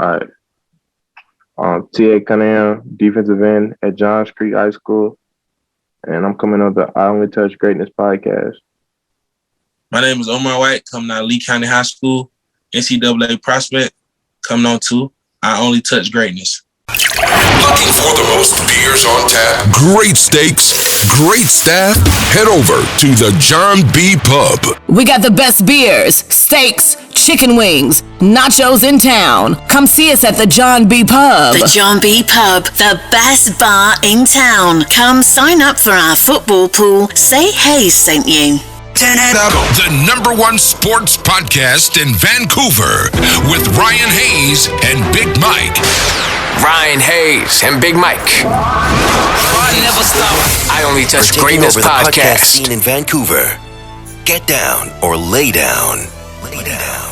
All right. T.A. Cunningham, defensive end at Johns Creek High School. And I'm coming on the I Only Touch Greatness podcast. My name is Omar White, coming out of Lee County High School, NCAA prospect, coming on to I Only Touch Greatness. Looking for the most beers on tap? Great steaks, great staff. Head over to the John B. Pub. We got the best beers, steaks, chicken wings, nachos in town. Come see us at the John B. Pub. The John B. Pub, the best bar in town. Come sign up for our football pool. Say Hayes sent you. Turn it up. The #1 sports podcast in Vancouver with Ryan Hayes and Big Mike. Ryan Hayes and Big Mike. Never stop. I Only Touch Greatness podcast. Scene in Vancouver. Get down or lay down. Lay down.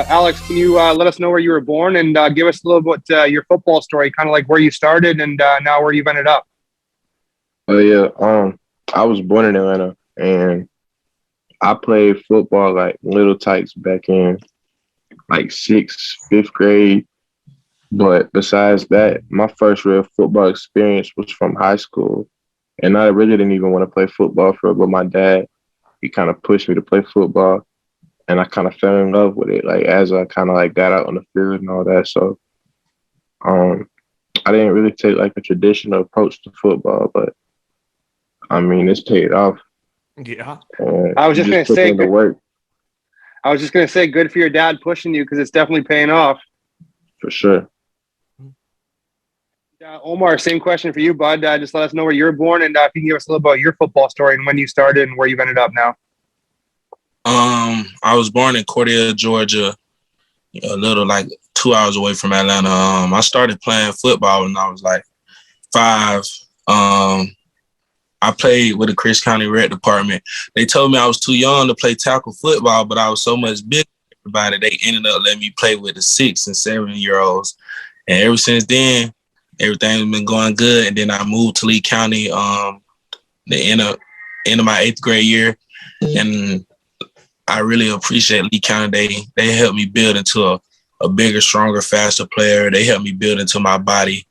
Alex, can you let us know where you were born and give us a little bit your football story, kind of like where you started and now where you've ended up? Oh yeah, I was born in Atlanta, and I played football like little tykes back in like 5th grade. But besides that, my first real football experience was from high school, and I really didn't even want to play football for it. But my dad, he kind of pushed me to play football, and I kind of fell in love with it. Like as I kind of like got out on the field and all that. So, I didn't really take like a traditional approach to football, but I mean, it's paid off. Yeah. I was just going to say, work. I was just going to say, good for your dad pushing you because it's definitely paying off. For sure. Omar, same question for you, bud. Just let us know where you're born and if you can give us a little about your football story and when you started and where you've ended up now. I was born in Cordell, Georgia, a little like 2 hours away from Atlanta. I started playing football when I was like 5. I played with the Chris County Rec Department. They told me I was too young to play tackle football, but I was so much bigger than everybody. They ended up letting me play with the 6 and 7-year-olds. And ever since then, everything's been going good. And then I moved to Lee County the end of my 8th grade year. And I really appreciate Lee County. They helped me build into a bigger, stronger, faster player. They helped me build into my body.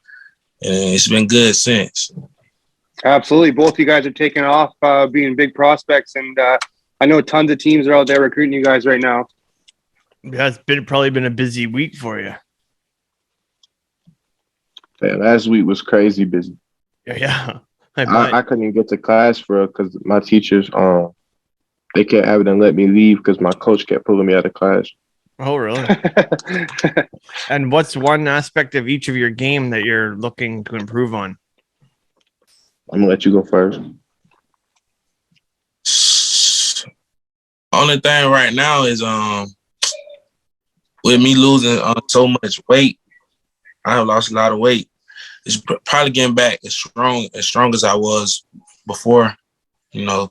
And it's been good since. Absolutely. Both of you guys are taking off, being big prospects. And I know tons of teams are out there recruiting you guys right now. Yeah, it's probably been a busy week for you. Yeah, last week was crazy busy. Yeah. I couldn't even get to class for it because my teachers, they kept having to let me leave because my coach kept pulling me out of class. Oh, really? And what's one aspect of each of your game that you're looking to improve on? I'm gonna let you go first. Only thing right now is with me losing so much weight, I have lost a lot of weight. It's probably getting back as strong as I was before, but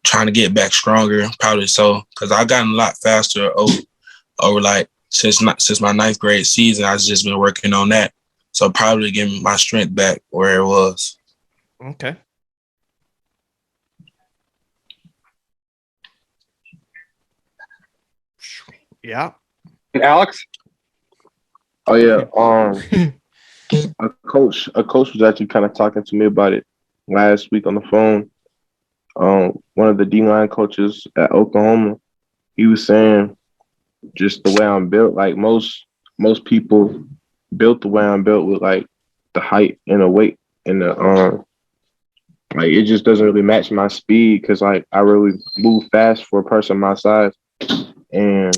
trying to get back stronger, probably so, because I've gotten a lot faster over like since my 9th grade season. I've just been working on that. So probably getting my strength back where it was. Okay. Yeah. And Alex? Oh yeah. A coach was actually kind of talking to me about it last week on the phone. One of the D-line coaches at Oklahoma, he was saying just the way I'm built, like most people built the way I'm built with like the height and the weight and the like it just doesn't really match my speed because like I really move fast for a person my size, and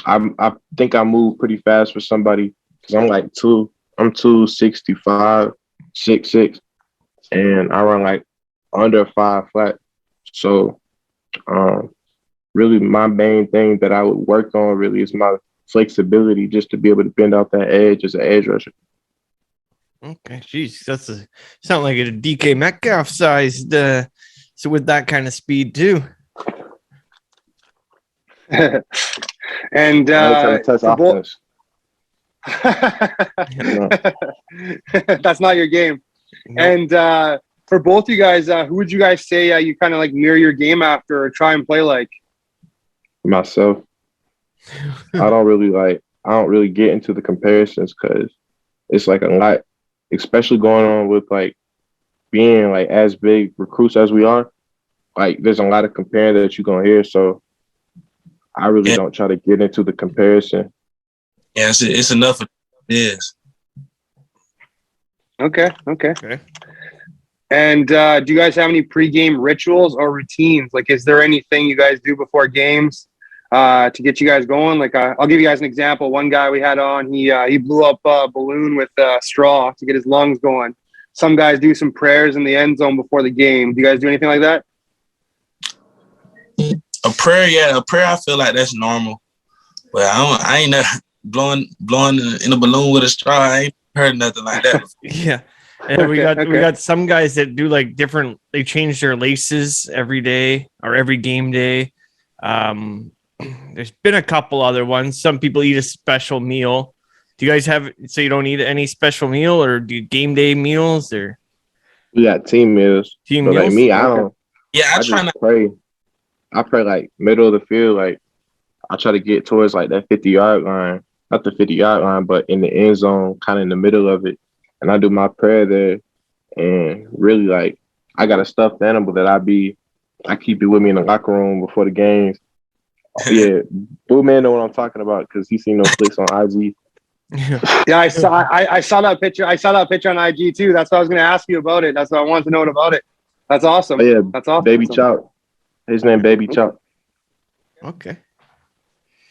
I think I move pretty fast for somebody because I'm 265, 6'6", and I run like under 5 flat. So really my main thing that I would work on really is my flexibility just to be able to bend off that edge as an edge rusher. Okay, geez, sound like a DK Metcalf sized. So with that kind of speed too. And test offense. That's not your game. No. And for both you guys, who would you guys say you kind of like mirror your game after or try and play like? Myself. I don't really get into the comparisons because it's like a lot, especially going on with like being like as big recruits as we are. Like there's a lot of comparing that you're gonna hear. So I really don't try to get into the comparison. Yeah, it's enough. It is. Okay. And do you guys have any pregame rituals or routines? Like, is there anything you guys do before games to get you guys going? Like, I'll give you guys an example. One guy we had on, he blew up a balloon with straw to get his lungs going. Some guys do some prayers in the end zone before the game. Do you guys do anything like that? A prayer, yeah. A prayer, I feel like that's normal. But I ain't never blowing in a balloon with a straw. I ain't heard nothing like that before. Yeah. And we got some guys that do like different. They change their laces every day or every game day. there's been a couple other ones. Some people eat a special meal. Do you guys have, so you don't eat any special meal, or do you game day meals, or? We got team meals. Team but meals? like me, I don't. Yeah, I just pray. I pray like middle of the field. Like I try to get towards like that 50-yard line, not the 50-yard line, but in the end zone, kind of in the middle of it. And I do my prayer there. And really, like, I got a stuffed animal that I keep it with me in the locker room before the games. Yeah, Boo Man know what I'm talking about because he's seen those flicks on IG. Yeah, I saw that picture. I saw that picture on IG too. That's what I was going to ask you about it. That's what I wanted to know about it. That's awesome. Oh, yeah, that's awesome. Baby Chop. His name Baby Chop. Okay.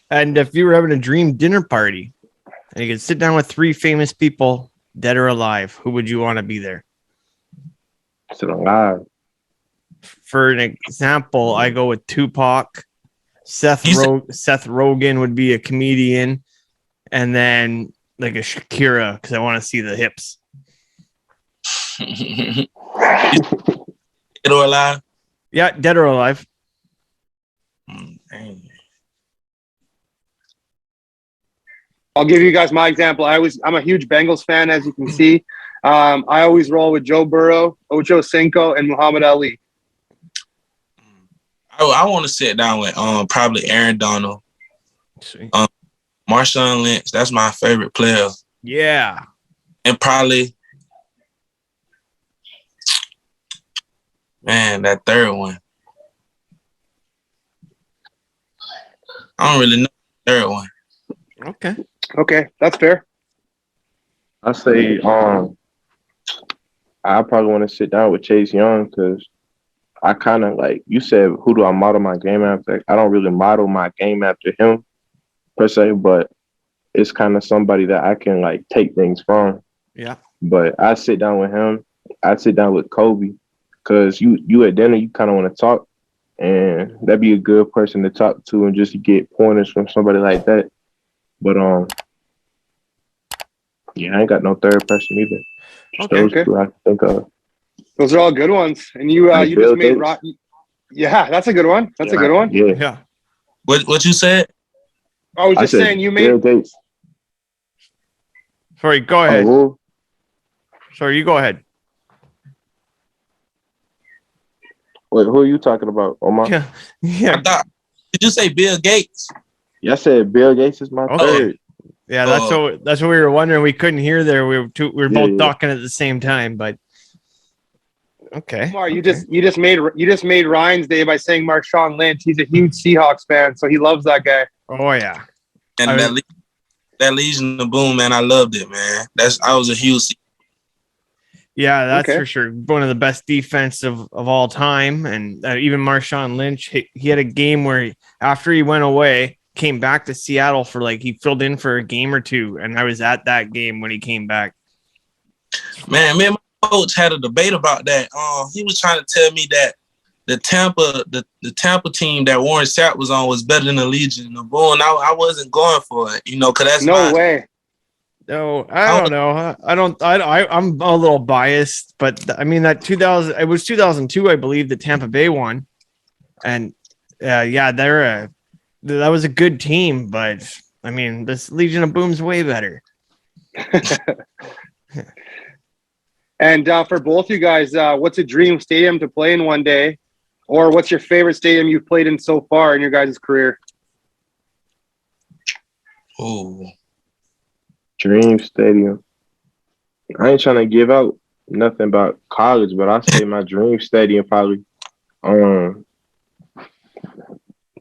And if you were having a dream dinner party and you could sit down with 3 famous people, dead or alive, who would you want to be there? Sit alive. For an example, I go with Tupac. Seth Rogen would be a comedian, and then like a Shakira because I want to see the hips. Dead or alive? Yeah, dead or alive. I'll give you guys my example. I'm a huge Bengals fan, as you can see. I always roll with Joe Burrow, Ocho Cinco, and Muhammad Ali. I want to sit down with probably Aaron Donald, Marshawn Lynch. That's my favorite player. Yeah, and probably that third one. I don't really know the third one. Okay, that's fair. I say I probably want to sit down with Chase Young because I kind of like you said, who do I model my game after? I don't really model my game after him per se, but it's kind of somebody that I can like take things from. Yeah. But I sit down with him. I sit down with Kobe because you at dinner, you kind of want to talk, and that'd be a good person to talk to and just get pointers from somebody like that. But yeah, I ain't got no third person either. Okay. Those two I think of. Those are all good ones. And you just made yeah, that's a good one. That's a good one. Yeah. What you said? I was just saying you made Bill Gates. Sorry, go ahead. Sorry, you go ahead. Wait, who are you talking about, Omar? Yeah. Did you say Bill Gates? Yeah, I said Bill Gates is my third. Yeah, that's what we were wondering. We couldn't hear there. We were both talking at the same time, but okay. Omar, you just made Ryan's day by saying Marshawn Lynch. He's a huge Seahawks fan, so he loves that guy. Oh yeah. And that Legion of Boom, man, I loved it, man. I was a huge. Yeah, that's for sure. One of the best defense of all time. And even Marshawn Lynch, he had a game where after he went away, came back to Seattle for he filled in for a game or two. And I was at that game when he came back. Man, me and my coach had a debate about that. He was trying to tell me that the Tampa team that Warren Sapp was on was better than the Legion of Boom. I wasn't going for it, because that's no way. No, I don't know. I'm a little biased, but I mean that 2002, I believe, that Tampa Bay won, and that was a good team, but I mean this Legion of Boom's way better. And for both you guys, what's a dream stadium to play in one day, or what's your favorite stadium you've played in so far in your guys' career? Oh. Dream stadium. I ain't trying to give out nothing about college, but I say my dream stadium probably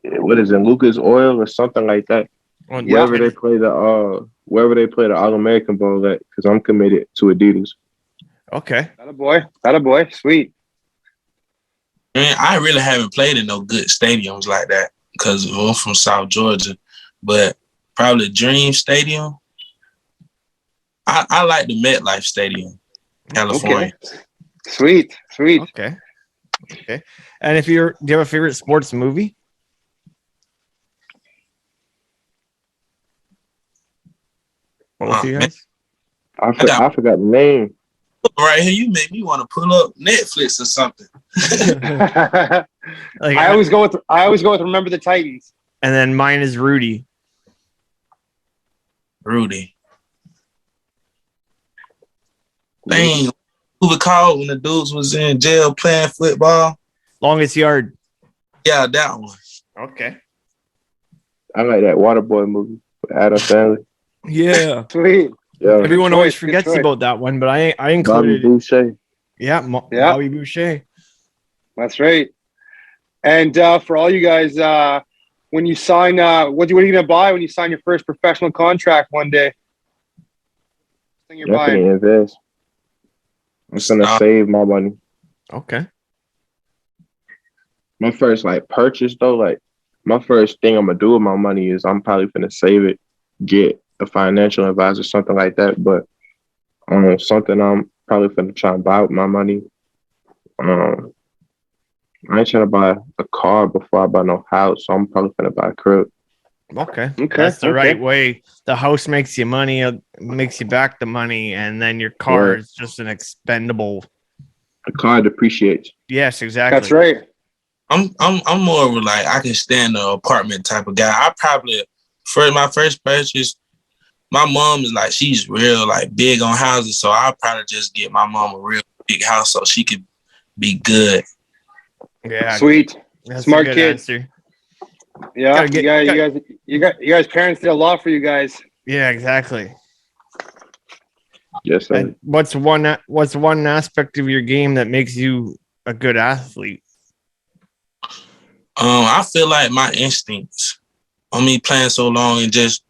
what is it, Lucas Oil or something like that. Wherever they play the All-American Bowl at, because I'm committed to Adidas. Okay. That a boy. Sweet. Man, I really haven't played in no good stadiums like that because I'm from South Georgia, but probably Dream Stadium. I like the MetLife Stadium, California. Okay. Sweet. Okay. And do you have a favorite sports movie? I forgot the name. Right here, you make me want to pull up Netflix or something. I always go with Remember the Titans. And then mine is Rudy. Rudy. Dang, who was called when the dudes was in jail playing football? Longest Yard. Yeah, that one. Okay. I like that Waterboy movie with Adam Sandler. Yeah. Sweet. Yeah. Everyone always forgets about that one, but I Bobby included it. Boucher. Yeah, Bobby Boucher. That's right. And for all you guys, when you sign, what are you going to buy when you sign your first professional contract one day? Thing you're Definitely buying. invest. I'm gonna save my money. Okay. My first purchase though, my first thing I'm gonna do with my money is I'm probably gonna save it, get a financial advisor, something like that. But something I'm probably gonna try and buy with my money. I ain't trying to buy a car before I buy no house, so I'm probably gonna buy a crib. Okay. That's the right way. The house makes you money, makes you back the money, and then your car is just an expendable. The car depreciates. Yes, exactly. That's right. I'm more of I can stand the apartment type of guy. I probably for my first purchase, my mom is she's real big on houses, so I'll probably just get my mom a real big house so she could be good. Yeah. Sweet. That's Smart a good kid. answer. Yeah, you guys parents did a lot for you guys. Yeah, exactly. Yes, sir. And what's one aspect of your game that makes you a good athlete? I feel like my instincts on me playing so long and just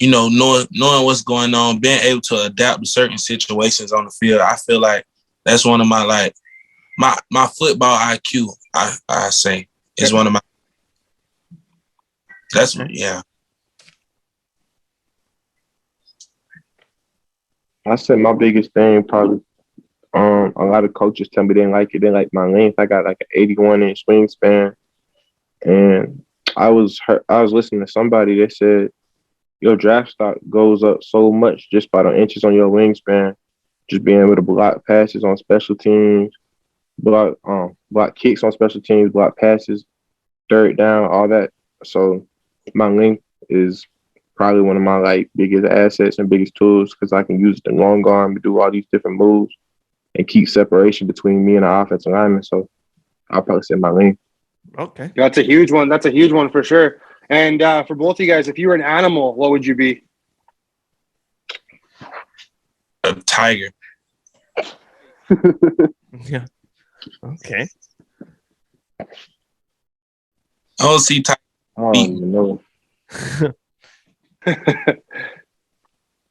knowing what's going on, being able to adapt to certain situations on the field. I feel like that's one of my my football IQ. I say is one of my. That's yeah. I said my biggest thing probably. A lot of coaches tell me they didn't like it. They like my length. I got an 81-inch wingspan, and I was listening to somebody that said your draft stock goes up so much just by the inches on your wingspan, just being able to block passes on special teams, block kicks on special teams, block passes, third down, all that. So my length is probably one of my biggest assets and biggest tools because I can use the long arm to do all these different moves and keep separation between me and the offensive lineman. So I'll probably say my length. Okay. That's a huge one. That's a huge one for sure. And for both of you guys, if you were an animal, what would you be? A tiger. Yeah. Okay. I don't see tiger. I don't even know.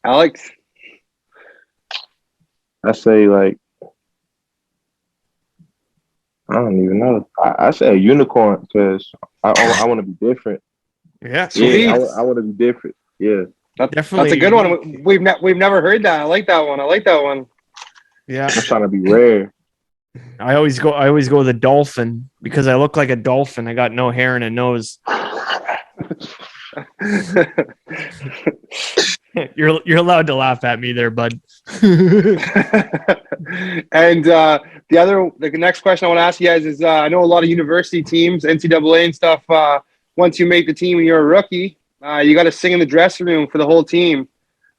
Alex? I say I don't even know. I say a unicorn because I want to be different. Yeah. Yeah, I want to be different. Yeah. Definitely. That's a good one. We've never heard that. I like that one. Yeah. I'm trying to be rare. I always go the dolphin because I look like a dolphin. I got no hair and a nose. You're allowed to laugh at me there, bud. And the next question I want to ask you guys is I know a lot of university teams, NCAA and stuff, once you make the team and you're a rookie, you got to sing in the dressing room for the whole team.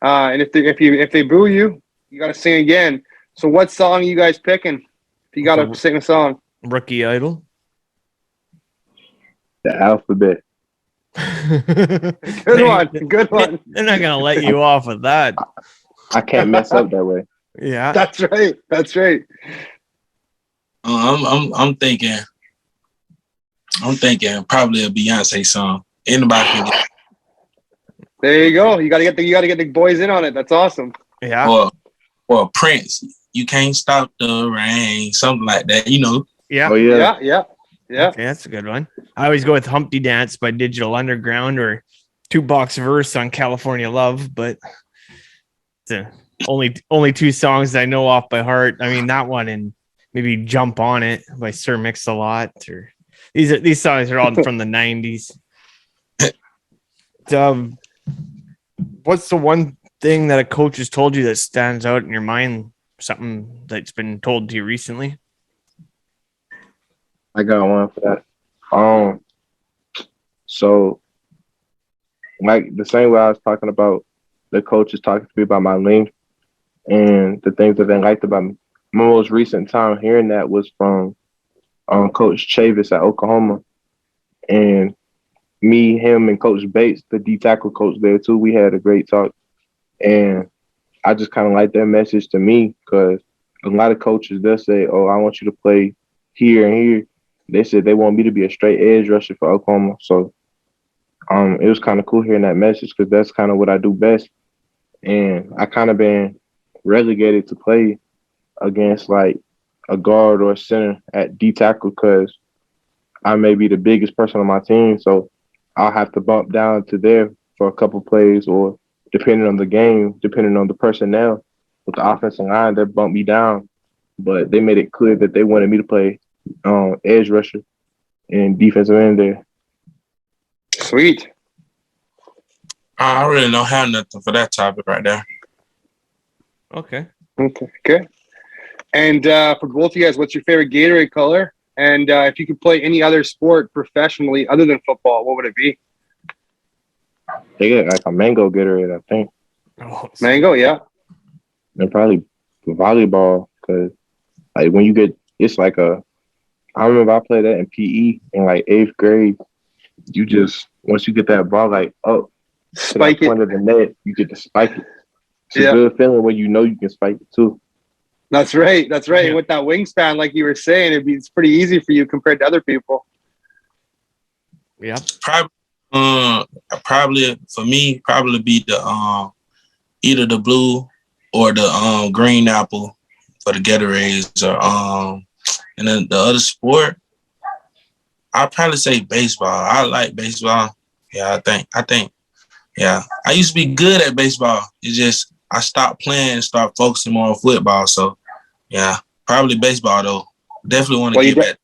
And if they boo you, you got to sing again. So what song are you guys picking? If you got to sing a song. Rookie Idol. The alphabet. Good one. They're not gonna let you off with that. I can't mess up that way. Yeah, that's right. I'm thinking probably a Beyonce song. Anybody can get. There you go. You gotta get the boys in on it. That's awesome. Yeah. Or Prince. You can't stop the rain. Something like that. Yeah. Oh yeah. Yeah. Okay, that's a good one. I always go with Humpty Dance by Digital Underground or Two Box Verse on California Love, but it's only two songs that I know off by heart. I mean, that one and maybe Jump On It by Sir Mix-a-Lot. Or these songs are all from the 90s. What's the one thing that a coach has told you that stands out in your mind? Something that's been told to you recently? I got one for that. So, like the same way I was talking about, the coaches talking to me about my length and the things that they liked about me. My most recent time hearing that was from Coach Chavis at Oklahoma, and me, him, and Coach Bates, the D tackle coach there too. We had a great talk, and I just kind of like that message to me because a lot of coaches they'll say, "Oh, I want you to play here and here." They said they want me to be a straight edge rusher for Oklahoma, so it was kind of cool hearing that message because that's kind of what I do best, and I kind of been relegated to play against like a guard or a center at D tackle because I may be the biggest person on my team, so I'll have to bump down to there for a couple plays, or depending on the game, depending on the personnel with the offensive line, they bump me down. But they made it clear that they wanted me to play edge rusher and defensive end there. Sweet. I really don't have nothing for that topic right there. Okay. Okay. And for both of you guys, what's your favorite Gatorade color? And if you could play any other sport professionally other than football, what would it be? They get like a mango Gatorade, I think. Oh, Mango, yeah. And probably volleyball because like when you get, it's like I remember I played that in PE in like 8th grade. You just, once you get that ball like up to that point of the net, you get to spike it. It's a good feeling when you know you can spike it too. That's right. Yeah. And with that wingspan, like you were saying, it's pretty easy for you compared to other people. Yeah. Probably for me, probably be the either the blue or the green apple for the Gatorades, or and then the other sport, I'd probably say baseball. I like baseball. Yeah, I think. Yeah, I used to be good at baseball. It's just I stopped playing and started focusing more on football. So, yeah, probably baseball though. Definitely want to get back.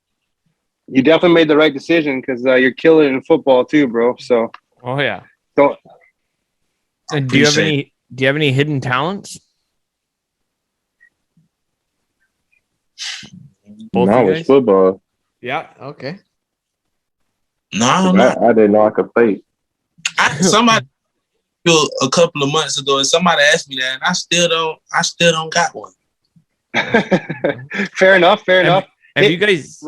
You definitely made the right decision because you're killing it in football too, bro. So. Oh yeah. So. And do you have any hidden talents? Both No, it's football. Yeah. Okay. No, I didn't know I could play. Somebody a couple of months ago, and somebody asked me that, and I still don't got one. Fair enough. Have you guys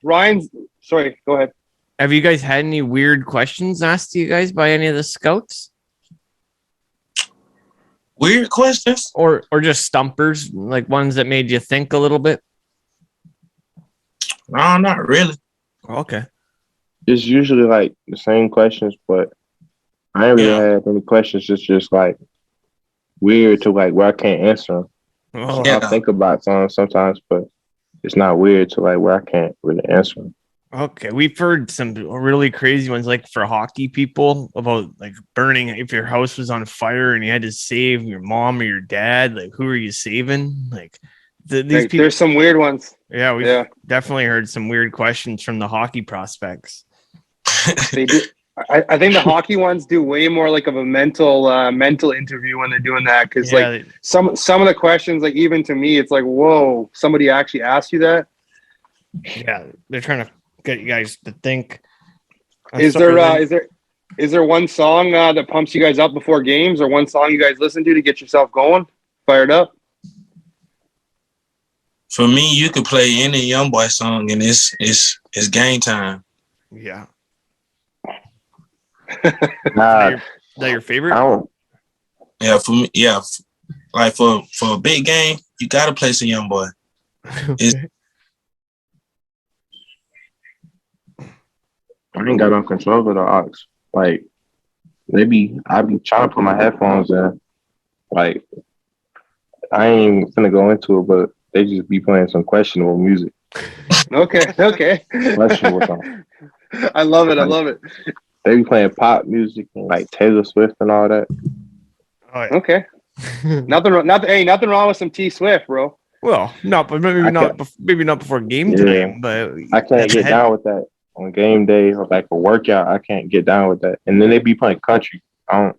Ryan's? Sorry, go ahead. Have you guys had any weird questions asked to you guys by any of the scouts? Weird questions, or just stumpers, like ones that made you think a little bit? No, not really. Okay. It's usually like the same questions, but I ain't really had any questions. It's just like weird to like where I can't answer them. Oh, I think about sometimes, but it's not weird to like where I can't really answer them. Okay, we've heard some really crazy ones, like for hockey people, about like burning if your house was on fire and you had to save your mom or your dad. Like, who are you saving? Like, these people. There's some weird ones. Yeah, we've definitely heard some weird questions from the hockey prospects. They do. I think the hockey ones do way more like of a mental interview when they're doing that, because like some of the questions, like even to me, it's like, whoa, somebody actually asked you that. Yeah, they're trying to get you guys to think. Is there one song that pumps you guys up before games, or one song you guys listen to get yourself going, fired up? For me, you could play any YoungBoy song, and it's game time. Yeah. Is that your favorite? Yeah, for me, yeah. Like for a big game, you gotta play some YoungBoy. I ain't got no control of the aux. Like I be trying to put my headphones in. Like I ain't finna go into it, but they just be playing some questionable music. Okay. Questionable song. I love it. They be playing pop music and like Taylor Swift and all that. Oh, yeah. Okay. Nothing wrong with some T Swift, bro. Well, no, but maybe not before game time. But I can't get down with that on game day or like a workout. I can't get down with that. And then they be playing country. I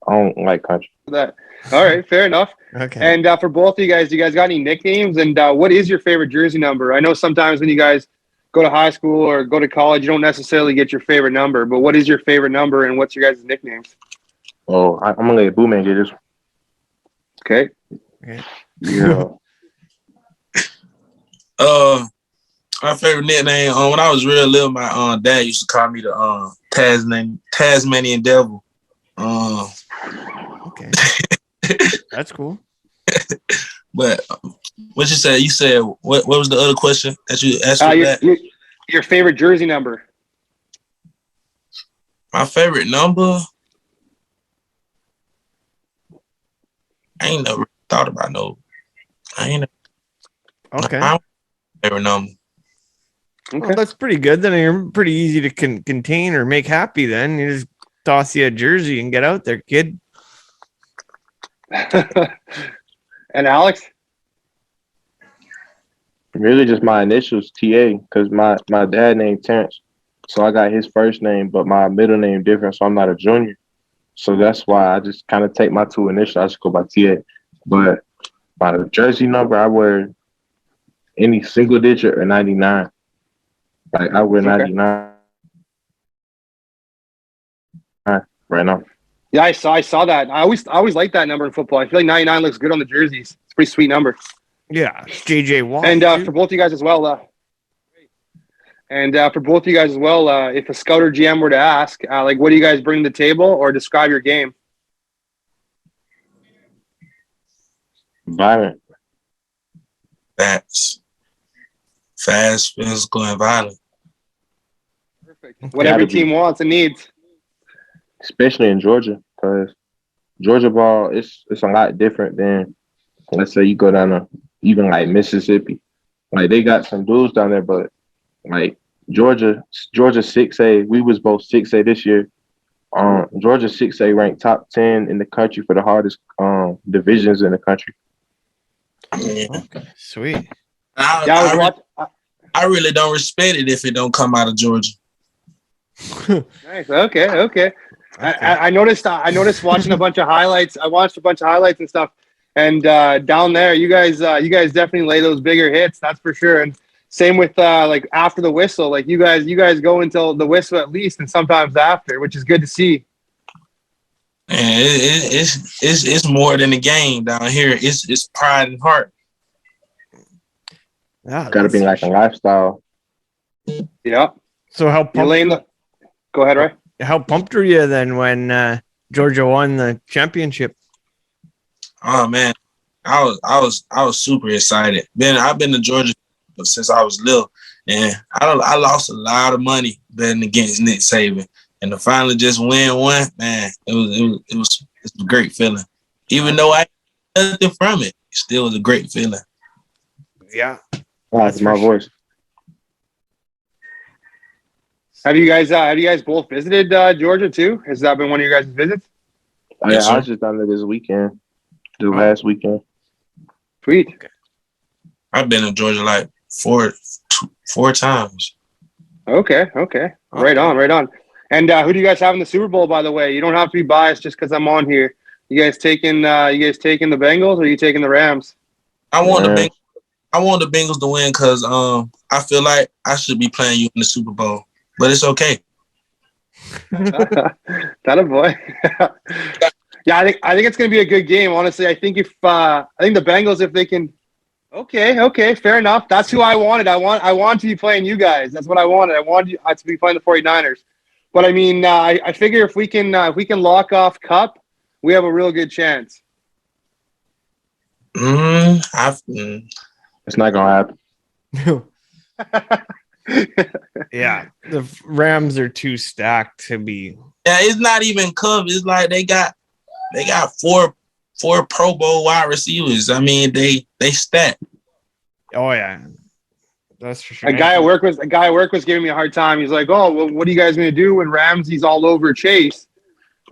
don't like country. That. All right, fair enough. Okay. And for both of you guys got any nicknames? And what is your favorite jersey number? I know sometimes when you guys go to high school or go to college, you don't necessarily get your favorite number. But what is your favorite number, and what's your guys' nicknames? Oh, I'm gonna let Boo Man get this one. Okay. Yeah. My favorite nickname. When I was real little, my dad used to call me the Tasmanian Devil. Okay, that's cool. But what you said? You said what was the other question that you asked for that? Your favorite jersey number? My favorite number? I ain't never thought about no. I ain't never. Okay. My favorite number. Okay. Well, that's pretty good. Then you're pretty easy to contain or make happy. Then you just toss you a jersey and get out there, kid. And Alex? Really just my initials, TA, because my dad named Terrence. So I got his first name, but my middle name different, so I'm not a junior. So that's why I just kind of take my two initials. I just go by TA. But by the jersey number, I wear any single digit or 99. Like I wear 99 right now. Yeah, I saw that. I always like that number in football. I feel like 99 looks good on the jerseys. It's a pretty sweet number. Yeah, JJ Watt. And for both of you guys as well. If a scout or GM were to ask, like, what do you guys bring to the table, or describe your game? Violent. Fast, physical, and violent. Perfect. What every team wants and needs. Especially in Georgia, because Georgia ball it's a lot different than, let's say, you go down to even like Mississippi. Like they got some dudes down there, but like Georgia 6A, we was both 6A this year. Georgia 6A ranked top 10 in the country for the hardest divisions in the country. Yeah. Okay, sweet. I really don't respect it if it don't come out of Georgia. Nice. Okay. I noticed watching a bunch of highlights. I watched a bunch of highlights and stuff. And down there, you guys definitely lay those bigger hits, that's for sure. And same with like after the whistle, like you guys go until the whistle at least, and sometimes after, which is good to see. Man, it's more than a game down here. It's pride and heart. Yeah, gotta be like a lifestyle. Yeah. So how pumped? Go ahead, Ray. How pumped were you then when Georgia won the championship? Oh man, I was super excited. I've been to Georgia since I was little, and I lost a lot of money betting against Nick Saban, and to finally just win one, man, it was a great feeling. Even though I got nothing from it, it still was a great feeling. Yeah, that's my voice. Have you guys both visited Georgia too? Has that been one of your guys' visits? Oh, yeah, I was just down there this weekend. The last weekend. Sweet. Okay. I've been to Georgia like four times. Okay. Right on. And who do you guys have in the Super Bowl, by the way? You don't have to be biased just because I'm on here. You guys taking the Bengals, or are you taking the Rams? I want the Bengals to win because I feel like I should be playing you in the Super Bowl, but it's okay. That a boy. Yeah, I think it's going to be a good game. Honestly, I think the Bengals, if they can. Okay, fair enough. That's who I wanted. I want to be playing you guys. That's what I wanted. I wanted you to be playing the 49ers. But I mean, I figure if we can lock off Cup, we have a real good chance. It's not gonna happen. Yeah, the Rams are too stacked to be. Yeah, it's not even Cup. It's like they got four Pro Bowl wide receivers. I mean, they stacked. Oh yeah, that's for sure. A guy at work was giving me a hard time. He's like, "Oh, well, what are you guys going to do when Ramsey's all over Chase?"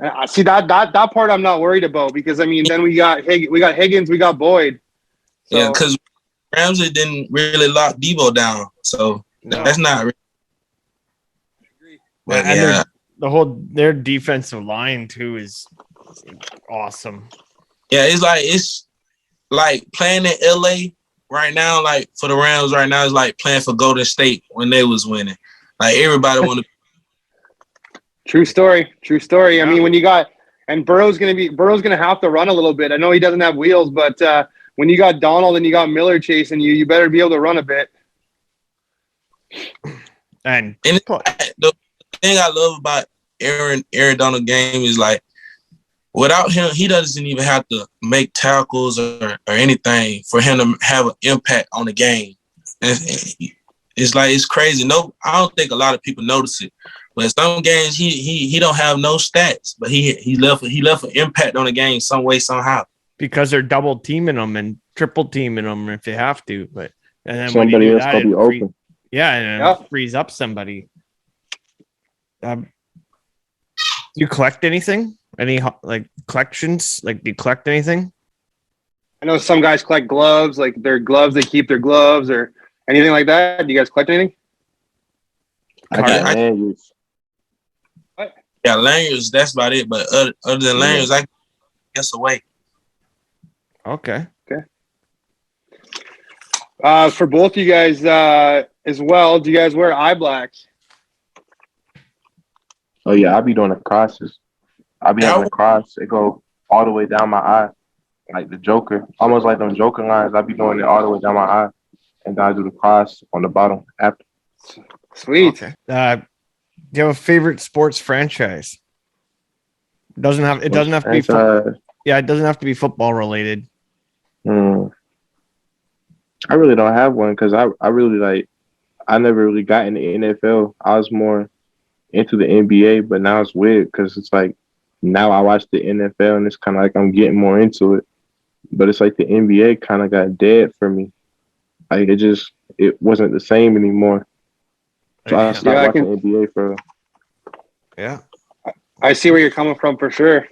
I see that part I'm not worried about, because I mean, then we got Higgins, we got Boyd. So. Yeah, because Ramsey didn't really lock Debo down, so that's not. Really... But, and yeah, their defensive line too is awesome. Yeah, it's like playing in LA right now, like for the Rams right now, is like playing for Golden State when they was winning. Like everybody want to. True story. I mean, when you got and Burrow's gonna have to run a little bit. I know he doesn't have wheels, but when you got Donald and you got Miller chasing you, you better be able to run a bit. And the thing I love about Aaron Donald game is like without him, he doesn't even have to make tackles or anything for him to have an impact on the game. And it's like it's crazy. No, I don't think a lot of people notice it. But some games he don't have no stats, but he left an impact on the game some way somehow. Because they're double teaming them and triple teaming them if they have to, but and then somebody else gonna be open. It frees up somebody. Do you collect anything? Any like collections? Like, do you collect anything? I know some guys collect gloves, like their gloves. They keep their gloves or anything like that. Do you guys collect anything? Yeah, lanyards. That's about it. But other than lanyards, I guess away. Okay. For both you guys as well, do you guys wear eye blacks? Oh yeah, I'll be doing the crosses. I'll be having a cross. It go all the way down my eye, like the Joker, almost like them Joker lines. I'll be doing it all the way down my eye, and then I do the cross on the bottom after. Sweet. Okay. Do you have a favorite sports franchise? It doesn't have to be. It doesn't have to be football related. I really don't have one because I really like. I never really got in the NFL. I was more into the NBA, but now it's weird because it's like now I watch the NFL and it's kind of like I'm getting more into it. But it's like the NBA kind of got dead for me. Like it wasn't the same anymore. So I stopped watching NBA for. Yeah, I see where you're coming from for sure.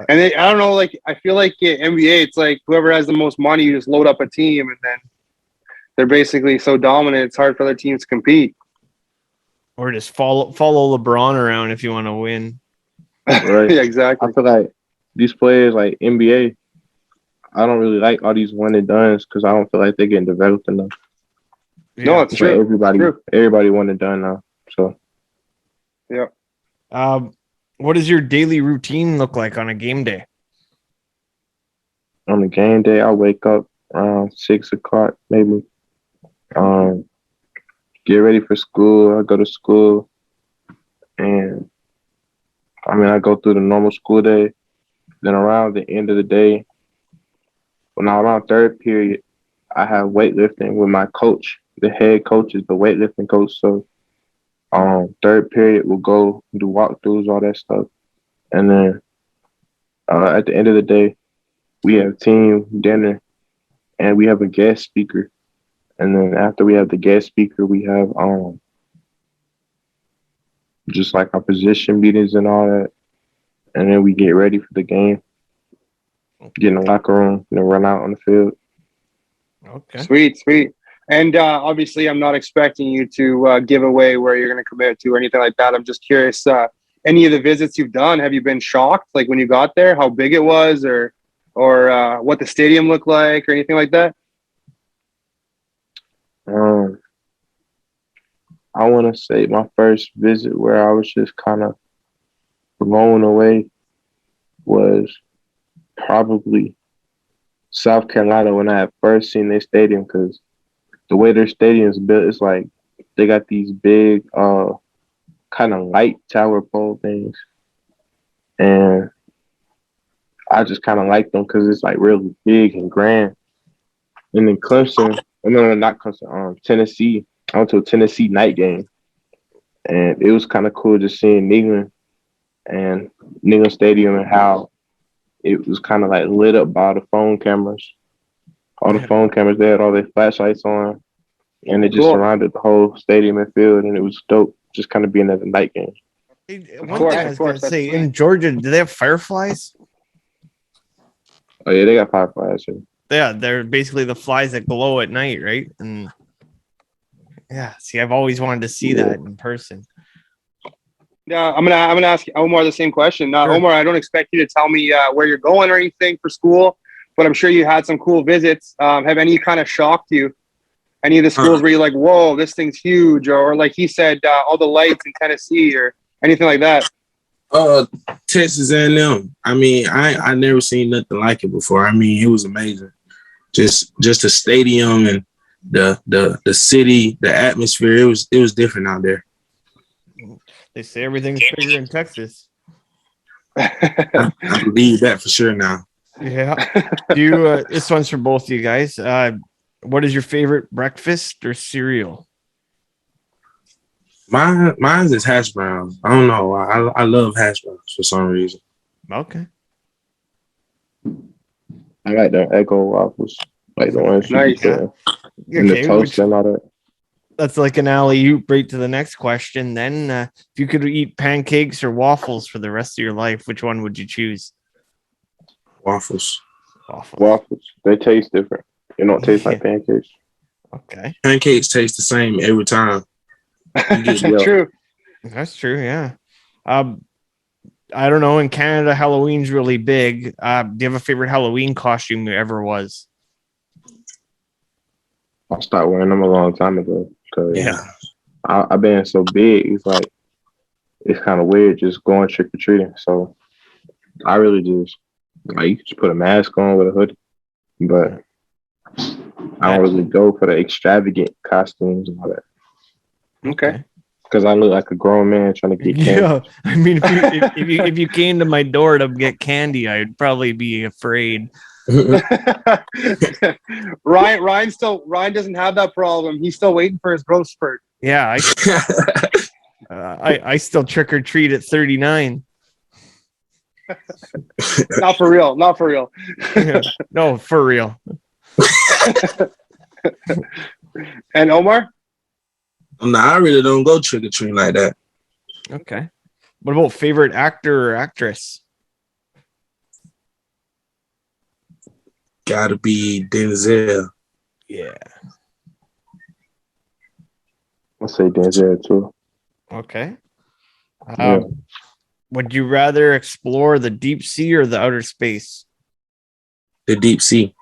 And I don't know, like I feel like NBA, it's like whoever has the most money, you just load up a team, and then they're basically so dominant. It's hard for other teams to compete. Or just follow LeBron around if you want to win. Right. Yeah, exactly. I feel like these players, like NBA, I don't really like all these one and dones because I don't feel like they're getting developed enough. Yeah. No, it's true. Like everybody one and done now. So. Yeah. What does your daily routine look like on a game day? On a game day, I wake up around 6 o'clock, maybe. Get ready for school. I go to school, and I go through the normal school day. Then around the end of the day, around third period, I have weightlifting with my coach. The head coach is the weightlifting coach, so. Third period, we'll go do walkthroughs, all that stuff. And then at the end of the day, we have team dinner and we have a guest speaker. And then after we have the guest speaker, we have just like our position meetings and all that. And then we get ready for the game, get in the locker room, and then run out on the field. Okay. Sweet. And obviously, I'm not expecting you to give away where you're going to commit to or anything like that. I'm just curious, any of the visits you've done, have you been shocked, like when you got there, how big it was or what the stadium looked like or anything like that? I want to say my first visit where I was just kind of blown away was probably South Carolina when I had first seen their stadium because the way their stadium's built, it's like they got these big kind of light tower pole things. And I just kind of like them because it's like really big and grand. And then Clemson, no, not Clemson, Tennessee. I went to a Tennessee night game. And it was kind of cool just seeing Neyland and Neyland Stadium and how it was kind of like lit up by the phone cameras. All the phone cameras, they had all their flashlights on, and it just surrounded the whole stadium and field, and it was dope just kind of being at the night game. One thing I was going to say, in Georgia, do they have fireflies? Oh, yeah, they got fireflies. Yeah, they're basically the flies that glow at night, right? And yeah, see, I've always wanted to see that in person. Yeah, I'm gonna ask Omar the same question. Sure. Omar, I don't expect you to tell me where you're going or anything for school, but I'm sure you had some cool visits. Have any kind of shocked you? Any of the schools where you're like, whoa, this thing's huge, or like he said, all the lights in Tennessee, or anything like that? Texas A&M. I mean, I never seen nothing like it before. I mean, it was amazing. Just the stadium and the city, the atmosphere. It was different out there. They say everything's bigger in Texas. I believe that for sure now. Yeah. This one's for both of you guys. What is your favorite breakfast or cereal? Mine's is hash browns. I don't know. I love hash browns for some reason. Okay. I like the Eggo waffles, like the ones nice. And the toast and all that. That's like an alley-oop right to the next question. Then, if you could eat pancakes or waffles for the rest of your life, which one would you choose? Waffles. Waffles. They taste different. They don't taste like pancakes. Okay. Pancakes taste the same every time. True. That's true. Yeah. I don't know. In Canada, Halloween's really big. Do you have a favorite Halloween costume you ever was? I started wearing them a long time ago. Cause yeah. I've been so big. It's like, it's kind of weird just going trick or treating. So I really just, like, you can just put a mask on with a hoodie, but I don't really go for the extravagant costumes and all that. Okay. Because I look like a grown man trying to get candy. Yeah, I mean, if you came to my door to get candy, I'd probably be afraid. Ryan doesn't have that problem. He's still waiting for his growth spurt. Yeah, I still trick or treat at 39. Not for real. No, for real. And Omar? No, I really don't go trick or treating like that. Okay. What about favorite actor or actress? Gotta be Denzel. Yeah. I'll say Denzel too. Okay. Yeah. Would you rather explore the deep sea or the outer space? The deep sea.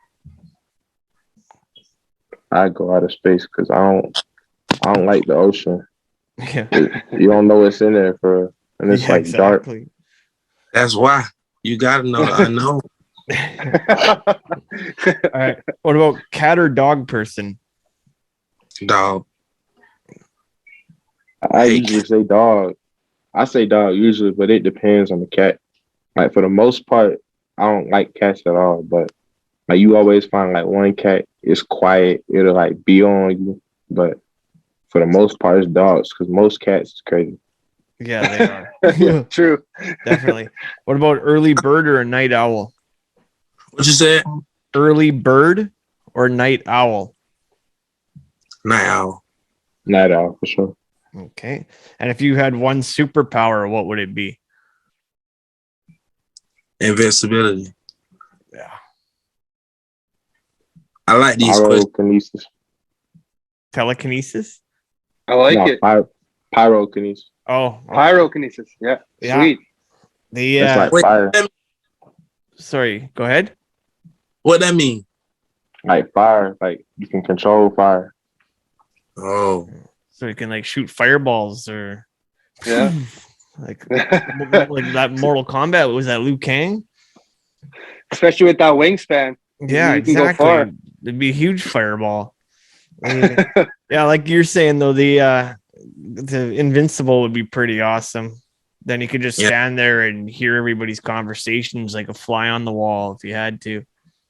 I go out of space because I don't like the ocean. Yeah. You don't know what's in there and it's like dark. That's why you gotta know the unknown. All right. What about cat or dog person? Dog. I usually say dog. I say dog usually, but it depends on the cat. Like for the most part, I don't like cats at all. But like you always find like one cat is quiet, it'll like be on you. But for the most part, it's dogs because most cats is crazy. Yeah, they are. True. Definitely. What about early bird or a night owl? What you said? Early bird or night owl? Night owl. Night owl for sure. Okay. And if you had one superpower, what would it be? Invincibility. Yeah. I like these pyrokinesis. Telekinesis? I like it. Pyrokinesis. Oh, okay. Pyrokinesis. Yeah. Sweet. It's like fire. Sorry, go ahead. What that mean? Like fire, like you can control fire. Oh. So you can like shoot fireballs or yeah. like that Mortal Kombat. Was that Liu Kang? Especially with that wingspan. Yeah, exactly. It'd be a huge fireball. I mean, yeah, like you're saying though, the invincible would be pretty awesome. Then you could just stand there and hear everybody's conversations like a fly on the wall if you had to.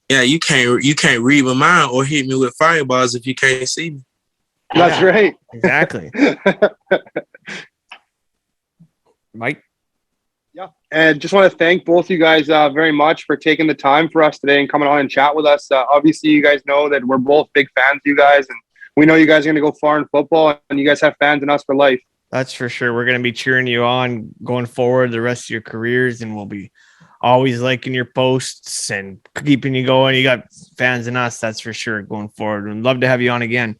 Yeah, you can't read my mind or hit me with fireballs if you can't see me. That's right. Exactly. Mike? Yeah. And just want to thank both you guys very much for taking the time for us today and coming on and chat with us. Obviously, you guys know that we're both big fans of you guys, and we know you guys are going to go far in football, and you guys have fans in us for life. That's for sure. We're going to be cheering you on going forward the rest of your careers, and we'll be always liking your posts and keeping you going. You got fans in us, that's for sure, going forward. We'd love to have you on again.